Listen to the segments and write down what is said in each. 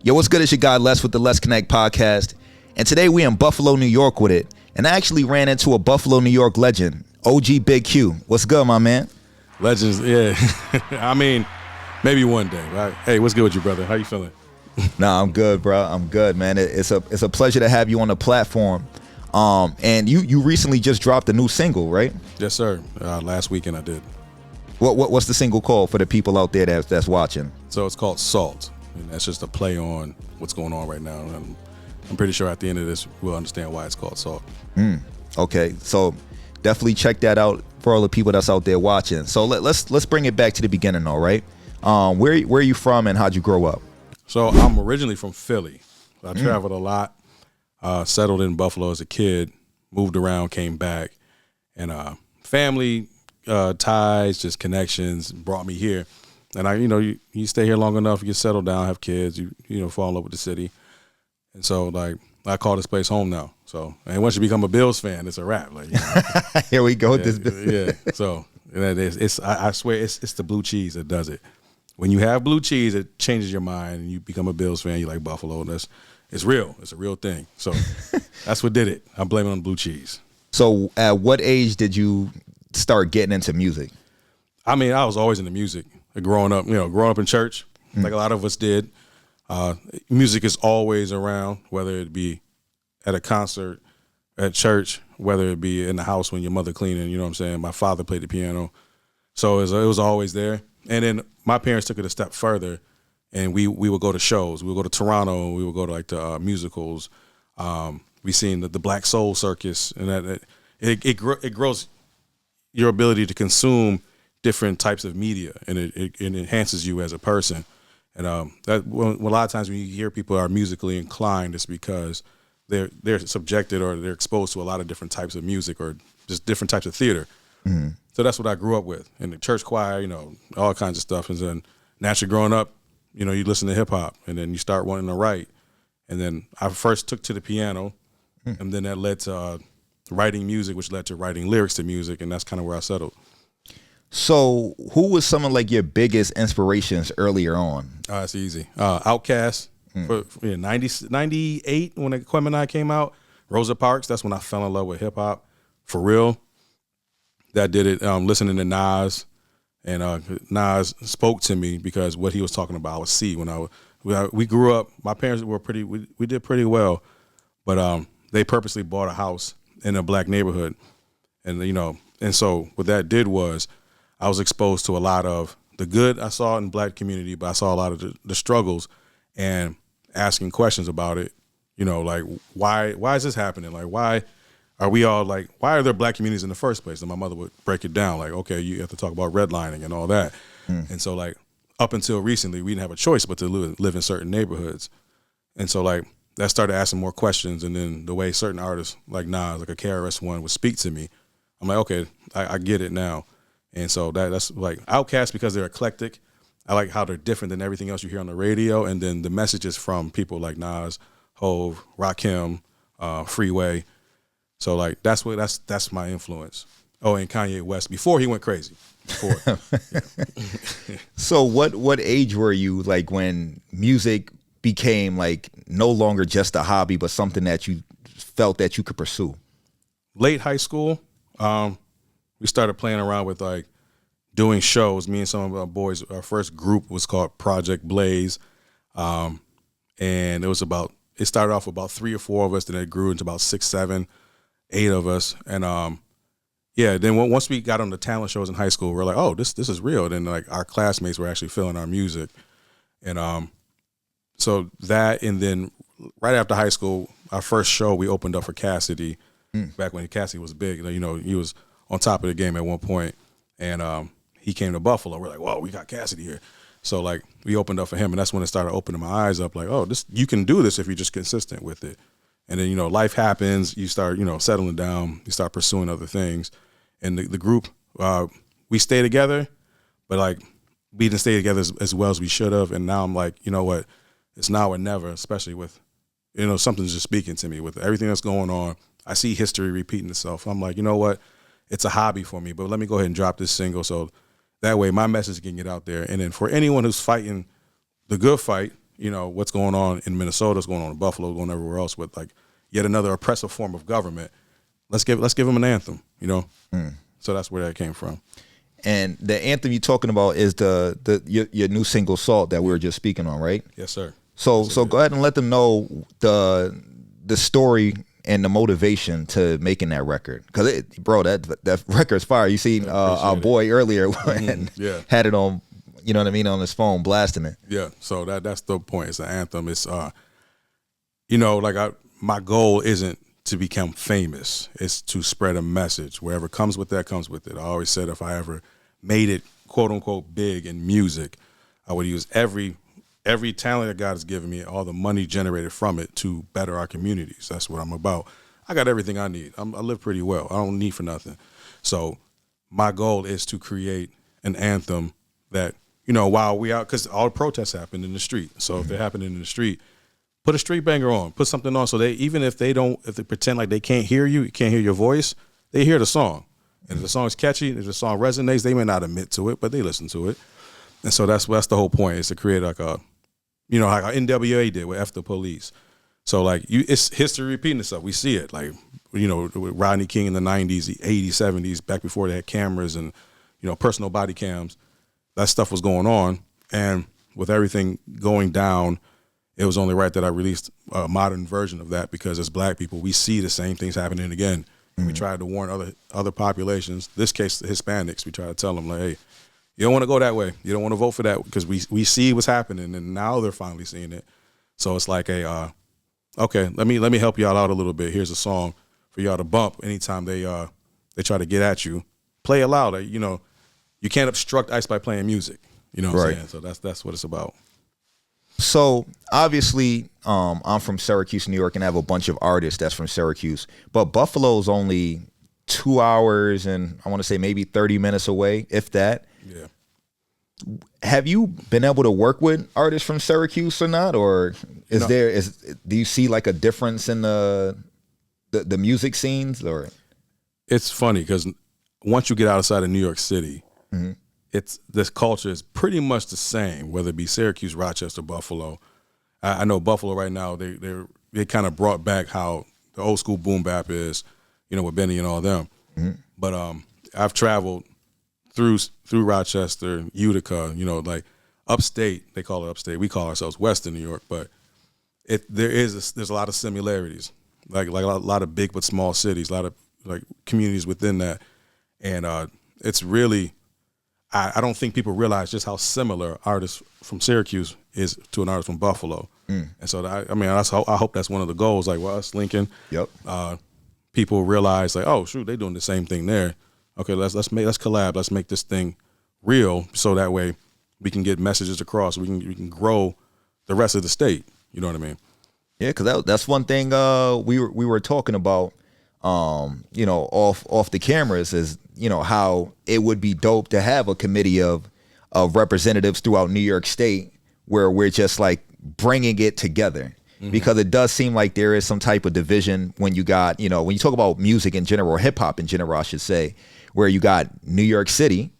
Yo, what's good? It's your guy Les with the Let's Connect podcast. And today we in Buffalo, New York with it. And I actually ran into a Buffalo, New York legend, OG Big Q. What's good, my man? Legends, yeah. I mean, maybe one day. Right? Hey, what's good with you, brother? How you feeling? Nah, I'm good, bro. I'm good, man. It's a pleasure to have you on the platform. And you recently just dropped a new single, right? Yes, sir. Last weekend I did. What's the single called for the people out there that's watching? So it's called Salt. And that's just a play on what's going on right now. And I'm pretty sure at the end of this, we'll understand why it's called Salt. Okay, so definitely check that out for all the people that's out there watching. So let's bring it back to the beginning, all right? Where are you from and how'd you grow up? So I'm originally from Philly. I traveled a lot, settled in Buffalo as a kid, moved around, came back, and family ties, just connections brought me here. And you stay here long enough, you get settled down, have kids, you fall in love with the city. And so I call this place home now. So, and once you become a Bills fan, it's a wrap. Here we go. Yeah. So I swear it's the blue cheese that does it. When you have blue cheese, it changes your mind and you become a Bills fan. You like Buffalo. And it's real. It's a real thing. So that's what did it. I'm blaming on blue cheese. So at what age did you start getting into music? I mean, I was always into music. Growing up in church, like a lot of us did. Music is always around, whether it be at a concert, at church, whether it be in the house when your mother cleaning, you know what I'm saying? My father played the piano. So it was always there. And then my parents took it a step further, and we would go to shows. We would go to Toronto, and we would go to the musicals. We seen the Black Soul Circus, and it grows your ability to consume different types of media, and it enhances you as a person. And a lot of times when you hear people are musically inclined, it's because they're subjected or they're exposed to a lot of different types of music or just different types of theater. Mm-hmm. So that's what I grew up with. In the church choir, all kinds of stuff. And then naturally growing up, you listen to hip hop, and then you start wanting to write. And then I first took to the piano, and then that led to writing music, which led to writing lyrics to music, and that's kind of where I settled. So who was some of your biggest inspirations earlier on? It's easy. Outkast, for 98 when Equipment I came out. Rosa Parks, that's when I fell in love with hip hop. For real. That did it. Listening to Nas, and Nas spoke to me because what he was talking about I would see when we grew up. My parents were we did pretty well, but they purposely bought a house in a black neighborhood, and so what that did was I was exposed to a lot of the good I saw in the black community, but I saw a lot of the struggles and asking questions about it. Like why is this happening? Like why are there black communities in the first place? And my mother would break it down like, okay, you have to talk about redlining and all that. And so up until recently, we didn't have a choice but to live in certain neighborhoods. And so that started asking more questions. And then the way certain artists like Nas, like a KRS-One would speak to me, I'm like, okay, I get it now. And so that's like Outkast because they're eclectic. I like how they're different than everything else you hear on the radio. And then the messages from people like Nas, Hov, Rakim, Freeway. So that's my influence. Oh, and Kanye West before he went crazy. So what age were you when music became no longer just a hobby, but something that you felt that you could pursue? Late high school. We started playing around with doing shows. Me and some of our boys, our first group was called Project Blaze. And it started off with about 3 or 4 of us, then it grew into about 6, 7, 8 of us. And then once we got on the talent shows in high school, we're like, oh, this is real. Then our classmates were actually feeling our music. And so that, and then right after high school, our first show, we opened up for Cassidy, back when Cassidy was big. He was on top of the game at one point, and he came to Buffalo. We're like, whoa, we got Cassidy here. So we opened up for him, and that's when it started opening my eyes up. Like, oh, you can do this if you're just consistent with it. And then life happens. You start settling down. You start pursuing other things. And the group, we stay together, but we didn't stay together as well as we should have. And now I'm like, you know what? It's now or never, especially with something's just speaking to me with everything that's going on. I see history repeating itself. I'm like, you know what? It's a hobby for me, but let me go ahead and drop this single so that way my message can get out there. And then for anyone who's fighting the good fight, what's going on in Minnesota, what's going on in Buffalo, going everywhere else with like yet another oppressive form of government. Let's give them an anthem, So that's where that came from. And the anthem you're talking about is your new single "Salt" that we were just speaking on, right? Yes, sir. So go ahead and let them know the story and the motivation to making that record, because bro, that record's fire. You seen our boy earlier had it on, you know what I mean, on his phone blasting it. Yeah, so that's the point. It's an anthem. It's my goal isn't to become famous. It's to spread a message. Wherever comes with that comes with it. I always said if I ever made it quote unquote big in music, I would use every talent that God has given me, all the money generated from it, to better our communities. That's what I'm about. I got everything I need. I live pretty well. I don't need for nothing. So my goal is to create an anthem that, while we out, because all the protests happen in the street. So if they're happening in the street, put a street banger on, put something on. So even if they pretend like they can't hear you can't hear your voice, they hear the song. And if the song is catchy, if the song resonates, they may not admit to it, but they listen to it. And so that's the whole point, is to create like like NWA did with F the Police. So like it's history repeating itself. We see it, like, with Rodney King in the 90s, the 80s, 70s, back before they had cameras and, personal body cams. That stuff was going on. And with everything going down, it was only right that I released a modern version of that, because as Black people, we see the same things happening again. And we try to warn other populations, this case the Hispanics, we try to tell them, like, hey, you don't want to go that way. You don't want to vote for that, because we see what's happening, and now they're finally seeing it. So it's like okay, let me help y'all out a little bit. Here's a song for y'all to bump anytime they try to get at you. Play it loud. You can't obstruct ICE by playing music. You know what I'm saying? So that's what it's about. So obviously, I'm from Syracuse, New York, and I have a bunch of artists that's from Syracuse. But Buffalo's only 2 hours and I want to say maybe 30 minutes away, if that. Yeah. Have you been able to work with artists from Syracuse or not? Or do you see like a difference in the music scenes? Or it's funny because once you get outside of New York City, this culture is pretty much the same, whether it be Syracuse, Rochester, Buffalo. I know Buffalo right now, they kind of brought back how the old school boom bap is, with Benny and all them. But I've traveled through Rochester, Utica, like upstate. They call it upstate. We call ourselves Western New York, but there's a lot of similarities, like a lot of big but small cities, a lot of like communities within that, and it's really. I don't think people realize just how similar artists from Syracuse is to an artist from Buffalo, and so I hope that's one of the goals. Like, well, us Lincoln, people realize like, oh shoot, they're doing the same thing there. Okay, let's collab. Let's make this thing real, so that way we can get messages across. We can grow the rest of the state. You know what I mean? Yeah, because that's one thing we were talking about. Off the cameras is, how it would be dope to have a committee of representatives throughout New York State where we're just like bringing it together, because it does seem like there is some type of division when you got, when you talk about music in general, or hip hop in general, I should say, where you got New York City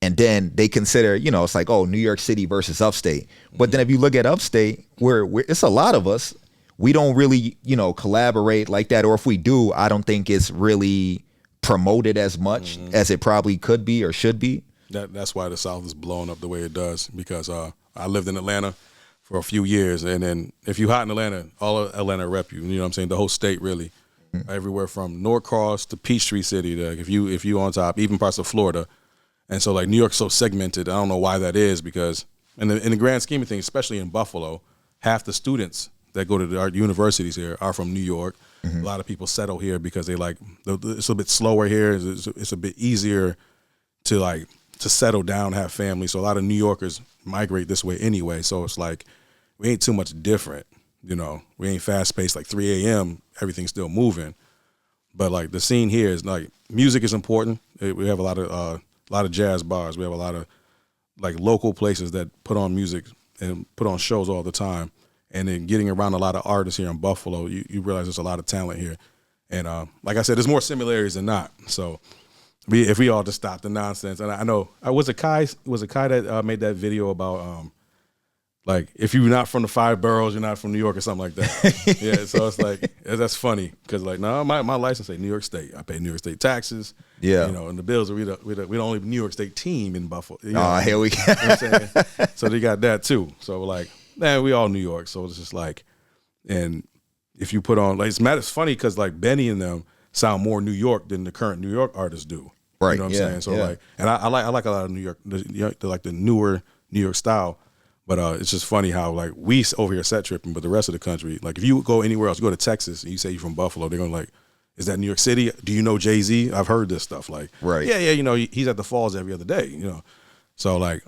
and then they consider, it's like, oh, New York City versus upstate. But then if you look at upstate, where it's a lot of us, we don't really, collaborate like that. Or if we do, I don't think it's really promoted as much as it probably could be or should be. That's why the South is blowing up the way it does, because I lived in Atlanta for a few years. And then if you hot in Atlanta, all of Atlanta rep you. You know what I'm saying? The whole state, really. Everywhere from Norcross to Peachtree City, to if you on top, even parts of Florida. And so like New York's so segmented. I don't know why that is, because in the grand scheme of things, especially in Buffalo, half the students that go to our universities here are from New York. A lot of people settle here because they like it's a bit slower here. It's a bit easier to settle down, have family. So a lot of New Yorkers migrate this way anyway. So it's like we ain't too much different. We ain't fast paced like 3 a.m. Everything's still moving. But like the scene here is like music is important. We have a lot of jazz bars. We have a lot of like local places that put on music and put on shows all the time. And then getting around a lot of artists here in Buffalo, you realize there's a lot of talent here. And like I said, there's more similarities than not. So if we all just stop the nonsense. And I know, was it Kai that made that video about like if you're not from the 5 boroughs, you're not from New York or something like that. Yeah, so it's like that's funny because like no, my license say New York State. I pay New York State taxes. Yeah, you know, and the Bills are we the only New York State team in Buffalo. You know, here we go. You know what I'm saying? So they got that too. So like, man, we all New York. So it's just like, and if you put on like it's funny because like Benny and them sound more New York than the current New York artists do. Right. You know what I'm saying? So like, and I like a lot of New York, the newer New York style. But it's just funny how like we over here set tripping, but the rest of the country, like if you go anywhere else, you go to Texas and you say you're from Buffalo, they're gonna like, is that New York City? Do you know Jay-Z? I've heard this stuff. Like, right. Yeah, you know, he's at the Falls every other day, you know. So like,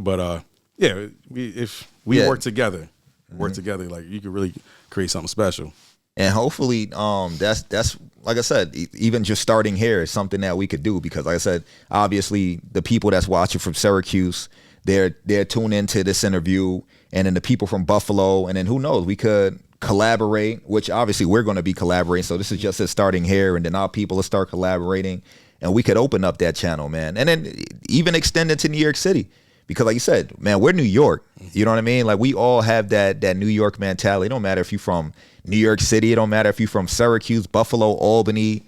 but yeah, if we work together, like you could really create something special. And hopefully, that's like I said, even just starting here is something that we could do because, like I said, obviously the people that's watching from Syracuse, they're tuned into this interview, and then the people from Buffalo, and then who knows, we could collaborate, which obviously we're going to be collaborating. So this is just starting here, and then our people will start collaborating, and we could open up that channel, man, and then even extend it to New York City. Because like you said, man, we're New York. You know what I mean? Like we all have that New York mentality. It don't matter if you're from New York City. It don't matter if you're from Syracuse, Buffalo, Albany,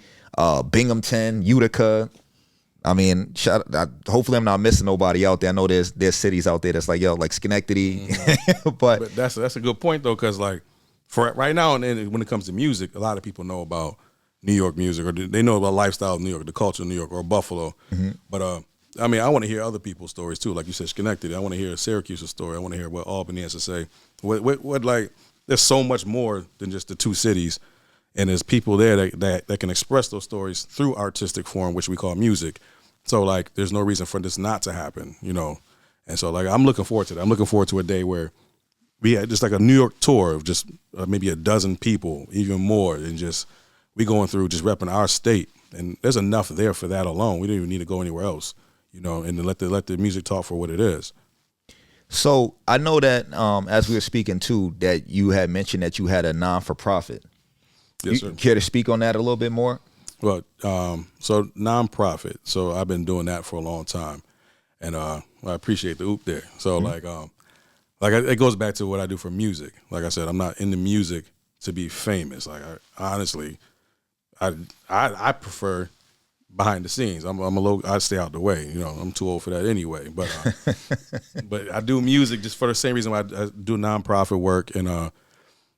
Binghamton, Utica. I mean, hopefully I'm not missing nobody out there. I know there's cities out there that's like, yo, like Schenectady. but that's a good point though, because like for right now, and when it comes to music, a lot of people know about New York music, or they know about lifestyle of New York, the culture of New York, or Buffalo. But I mean, I want to hear other people's stories too. Like you said, Schenectady. I want to hear Syracuse's story. I want to hear what Albany has to say. What like, there's so much more than just the two cities, and there's people there that can express those stories through artistic form, which we call music. So like, there's no reason for this not to happen, you know. And so like, I'm looking forward to that. I'm looking forward to a day where we had just like a New York tour of just maybe a dozen people, even more, and just we going through just repping our state. And there's enough there for that alone. We don't even need to go anywhere else, you know, and let the music talk for what it is. So I know that as we were speaking too, that you had mentioned that you had a non-for-profit. Yes, sir. You care to speak on that a little bit more? Well, so nonprofit. So I've been doing that for a long time, and I appreciate the oop there. So like it goes back to what I do for music. Like I said, I'm not in the music to be famous. Like honestly, I prefer behind the scenes. I stay out the way. You know, I'm too old for that anyway. But but I do music just for the same reason why I do nonprofit work. And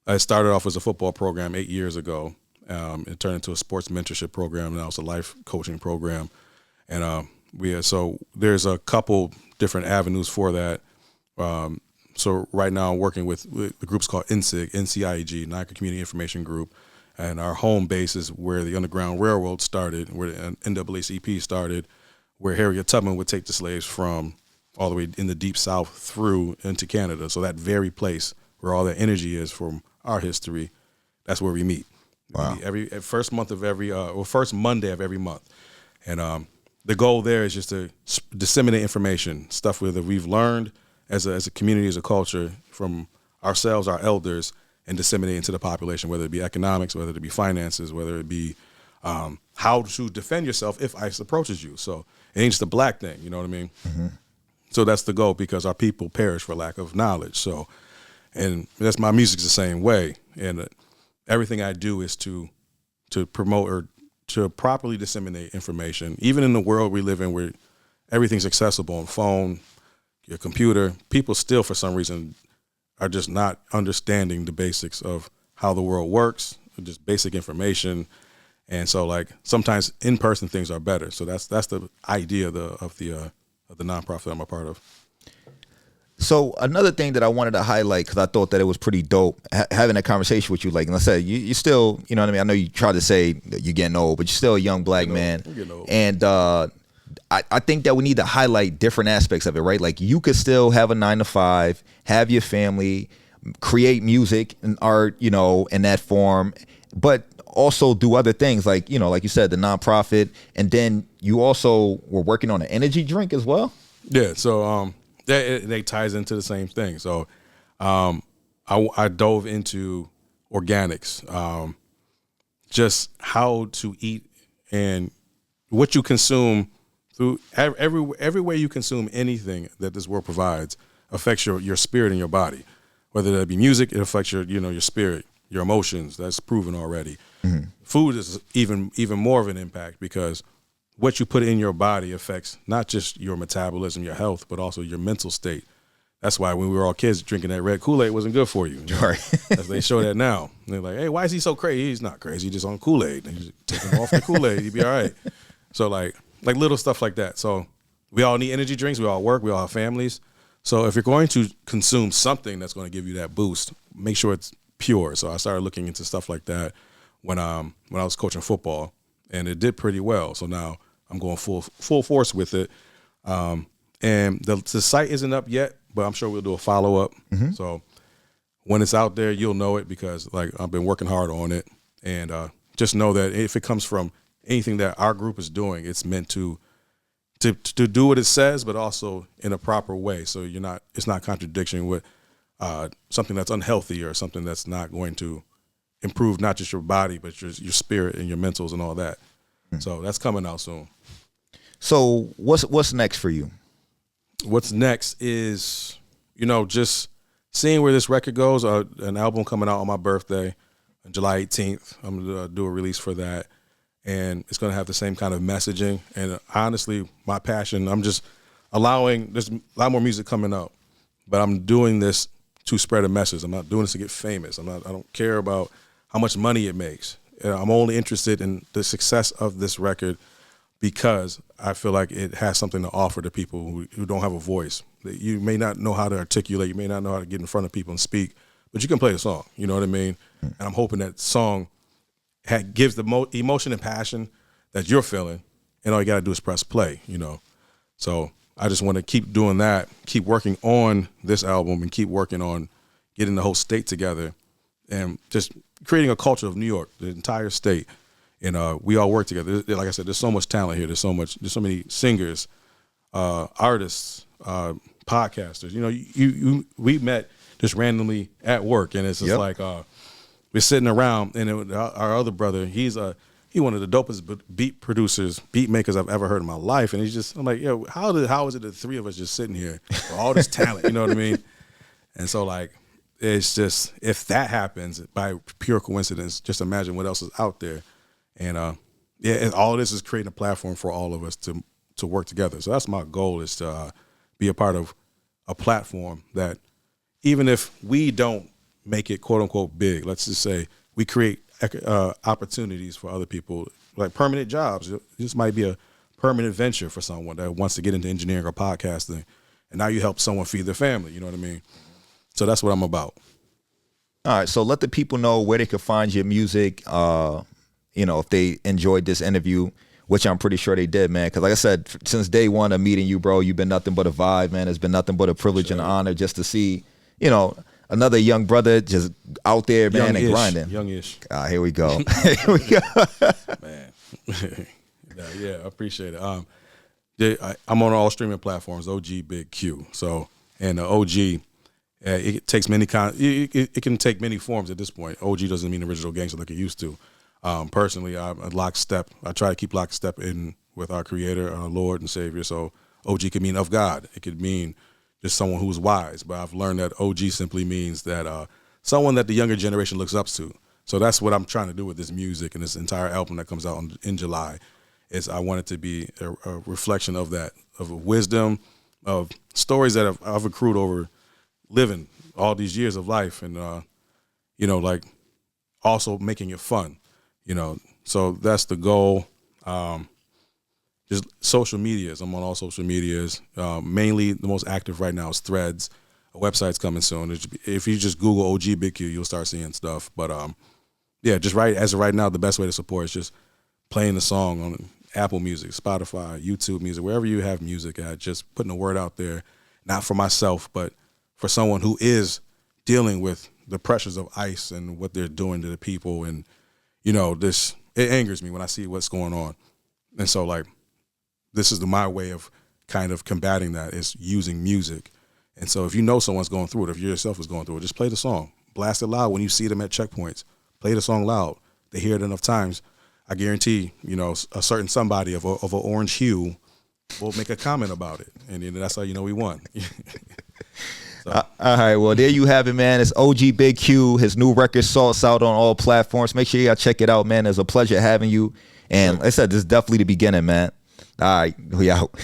I started off as a football program 8 years ago. It turned into a sports mentorship program, and now it's a life coaching program. And so there's a couple different avenues for that. So right now I'm working with the group's called NCIG, Nike Community Information Group. And our home base is where the Underground Railroad started, where the NAACP started, where Harriet Tubman would take the slaves from all the way in the Deep South through into Canada. So that very place where all that energy is from our history, that's where we meet. Wow. We meet first Monday of every month. And the goal there is just to disseminate information, stuff that we've learned as a community, as a culture, from ourselves, our elders, and disseminate into the population, whether it be economics, whether it be finances, whether it be how to defend yourself if ICE approaches you. So it ain't just a black thing, you know what I mean? So that's the goal, because our people perish for lack of knowledge. So, and that's my music's the same way. And everything I do is to promote or to properly disseminate information, even in the world we live in where everything's accessible on phone, your computer. People still, for some reason, are just not understanding the basics of how the world works, just basic information. And so like sometimes in-person things are better. So that's the idea of the nonprofit I'm a part of. So another thing that I wanted to highlight, because I thought that it was pretty dope having a conversation with you. Like, and I said, you still, you know what I mean? I know you tried to say that you're getting old, but you're still a young black man. And I think that we need to highlight different aspects of it, right? Like you could still have a 9-to-5, have your family, create music and art, you know, in that form, but also do other things like, you know, like you said, the nonprofit. And then you also were working on an energy drink as well. Yeah. So, it ties into the same thing. So I dove into organics, just how to eat and what you consume through every way you consume anything that this world provides. affects your spirit and your body. Whether that be music, it affects your spirit, your emotions. That's proven already. Mm-hmm. Food is even more of an impact because what you put in your body affects not just your metabolism, your health, but also your mental state. That's why when we were all kids, drinking that red Kool-Aid wasn't good for you. Right. They show that now. And they're like, hey, why is he so crazy? He's not crazy. He's just on Kool-Aid. And you just take him off the Kool-Aid. He'd be all right. So like little stuff like that. So we all need energy drinks. We all work. We all have families. So if you're going to consume something that's going to give you that boost, make sure it's pure. So I started looking into stuff like that when I was coaching football, and it did pretty well. So now I'm going full force with it. And the site isn't up yet, but I'm sure we'll do a follow-up. Mm-hmm. So when it's out there, you'll know it because like I've been working hard on it. And just know that if it comes from anything that our group is doing, it's meant to do what it says, but also in a proper way. So it's not contradiction with something that's unhealthy or something that's not going to improve not just your body, but your spirit and your mentals and all that. Mm-hmm. So that's coming out soon. So what's next for you? What's next is, just seeing where this record goes. An album coming out on my birthday on July 18th. I'm going to do a release for that. And it's going to have the same kind of messaging. And honestly, my passion, I'm just there's a lot more music coming out. But I'm doing this to spread a message. I'm not doing this to get famous. I don't care about how much money it makes. I'm only interested in the success of this record because I feel like it has something to offer to people who don't have a voice. You may not know how to articulate. You may not know how to get in front of people and speak, but you can play the song. You know what I mean? And I'm hoping that song gives the emotion and passion that you're feeling, and all you got to do is press play, So I just want to keep doing that, keep working on this album, and keep working on getting the whole state together and just creating a culture of New York, the entire state. And we all work together. Like I said, there's so much talent here. There's so many singers, artists, podcasters. We met just randomly at work, and it's just like we're sitting around, and our other brother, he's one of the dopest beat producers, beat makers I've ever heard in my life. And I'm like, yo, how is it the three of us just sitting here with all this talent? You know what I mean? And so like, it's just, if that happens by pure coincidence, just imagine what else is out there. And and all of this is creating a platform for all of us to work together. So that's my goal, is to be a part of a platform that, even if we don't make it quote unquote big, let's just say we create opportunities for other people, like permanent jobs. This might be a permanent venture for someone that wants to get into engineering or podcasting, and now you help someone feed their family. You know what I mean? So that's what I'm about. All right. So let the people know where they can find your music. If they enjoyed this interview, which I'm pretty sure they did, man. Because like I said, since day one of meeting you, bro, you've been nothing but a vibe, man. It's been nothing but a privilege and an honor just to see, another young brother just out there, man, and grinding. Youngish. Here we go. Here we go. Man. Yeah, I appreciate it. I'm on all streaming platforms, OG Big Q. So, and OG, it takes it can take many forms at this point. OG doesn't mean original gangster like it used to. Personally, I'm a lockstep. I try to keep lockstep in with our Creator, our Lord and Savior. So OG could mean of God. It could mean just someone who's wise. But I've learned that OG simply means that someone that the younger generation looks up to. So that's what I'm trying to do with this music and this entire album that comes out in July. Is I want it to be a reflection of that, of wisdom, of stories that I've accrued over living all these years of life, and like also making it fun. So that's the goal. Just social medias. I'm on all social medias. Mainly the most active right now is Threads. A website's coming soon. If you just Google OG Big Q, you'll start seeing stuff. But just as of right now, the best way to support is just playing the song on Apple Music, Spotify, YouTube Music, wherever you have music at. Just putting the word out there, not for myself, but for someone who is dealing with the pressures of ICE and what they're doing to the people. And it angers me when I see what's going on. And so, like, this is my way of kind of combating that, is using music. And so if you know someone's going through it, if you yourself is going through it, just play the song. Blast it loud when you see them at checkpoints. Play the song loud. They hear it enough times. I guarantee, a certain somebody of an orange hue will make a comment about it. And that's how you know we won. So. All right, well, there you have it, man. It's OG Big Q. His new record, Salt's out on all platforms. Make sure you gotta check it out, man. It's a pleasure having you. And like I said, this is definitely the beginning, man. All right, we out.